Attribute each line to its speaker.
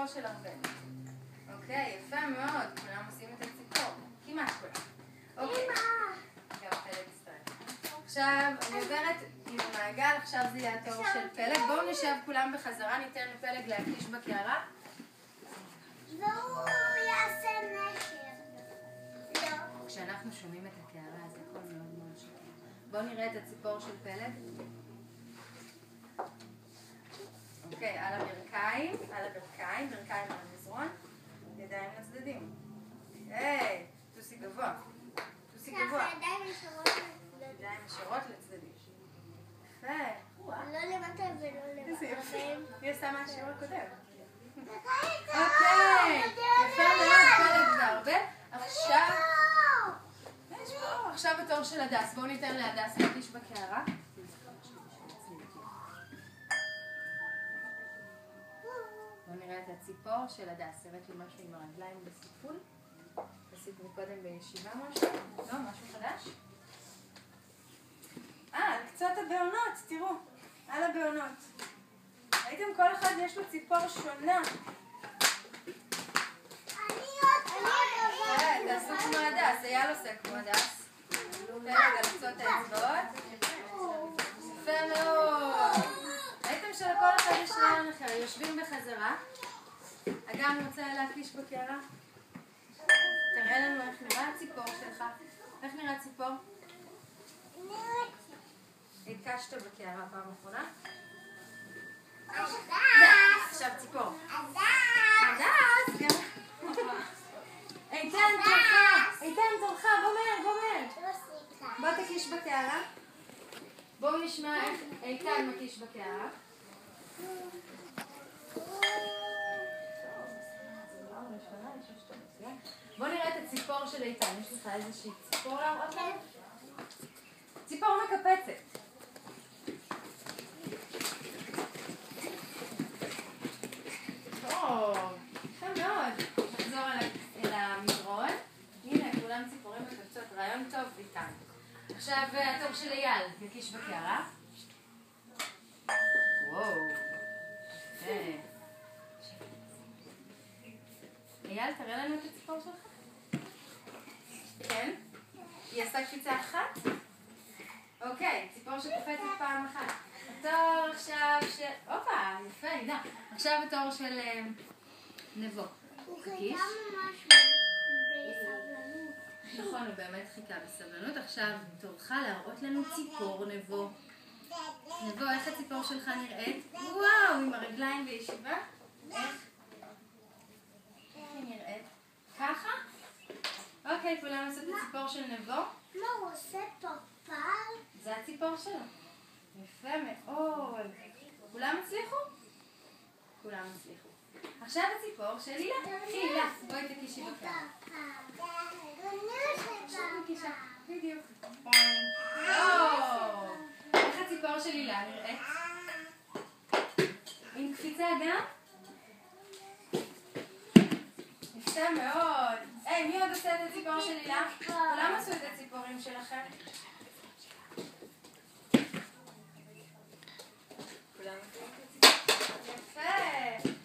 Speaker 1: הציפור של ארבל. אוקיי, יפה מאוד. כולם עושים את הציפור. כמעט כולם. אוקיי. גם פלג ישראל. עכשיו, אני עוברת עם המעגל, עכשיו זה יהיה התור של פלג. בואו נשב כולם בחזרה, ניתן לפלג להקיש בקערה.
Speaker 2: והוא יעשה נשר. לא.
Speaker 1: כשאנחנו שומעים את הקערה, אז הכל מאוד מאוד שקט. בואו נראה את הציפור של פלג. אוקיי, על הברכיים, ברכיים על המזרון, ידיים לצדדים. היי, טוסי גבוה. טוסי גבוה. ידיים ישרות לצדדים. יפה.
Speaker 2: לא למטה ולא למטה.
Speaker 1: איזה יפה. היא עושה מהשיעור הקודם.
Speaker 2: אוקיי.
Speaker 1: יפה מאוד, פלג והרבה. עכשיו התור של הדס. בואו ניתן להדס להקיש בקערה. בואו נראה את הציפור של הדס. הראית לי משהו עם הרגליים בסיפול. עשית מקודם בישיבה משהו? לא, משהו חדש? על קצות הבעונות, תראו. על הבעונות. ראיתם? כל אחד יש לו ציפור שונה. תעשו כמו הדס, אייל עושה כמו הדס. פלג על קצות האצבעות. יפה מאוד. ראיתם שלכל אחד יש רעיון אחר. יושבים בחזרה. אגם רוצה להקיש בקערה? תראה לנו איך נראה הציפור שלך. איך נראה ציפור? הקשת בקערה פעם אחרונה? עכשיו ציפור. הדס! איתן תורך, גומר. בוא תקיש בקערה. בואו נשמע איך איתן מקיש בקערה. בואו נראה את הציפור של איתן. יש לך איזושהי ציפור להראות לנו? ציפור מקפצת. יפה מאוד. נחזור אל המזרון. הנה, כולם ציפורים מקפצות. רעיון טוב איתן. עכשיו התור של אייל. יקיש בקערה. וואו. אייל, תראה לנו את הציפור שלך. כן? היא עשה קפיצה אחת? אוקיי, ציפור שקופצת פעם אחת. התור עכשיו של... הופה, יפה, הנה. עכשיו התור של נבו.
Speaker 2: הוא חיכה ממש בסבלנות.
Speaker 1: נכון, הוא באמת חיכה בסבלנות. עכשיו תורך להראות לנו ציפור נבו. נבו, איך הציפור שלך נראית? וואו, עם הרגליים בישיבה. איך היא נראית? ככה? אוקיי, כולם עושים את הציפור של נבו.
Speaker 2: מה הוא עושה פרפר?
Speaker 1: זה הציפור שלו. יפה מאוד. כולם הצליחו? כולם הצליחו. עכשיו הציפור של הילה. הילה, בואי תקישי בקערה. בדיוק. איך הציפור של הילה נראית? עם קפיצה גם? יפה מאוד. היי, מי עוד עושה את הציפור של הילה? כולם עשו את הציפורים שלכם? כולם עשו את הציפור. יפה.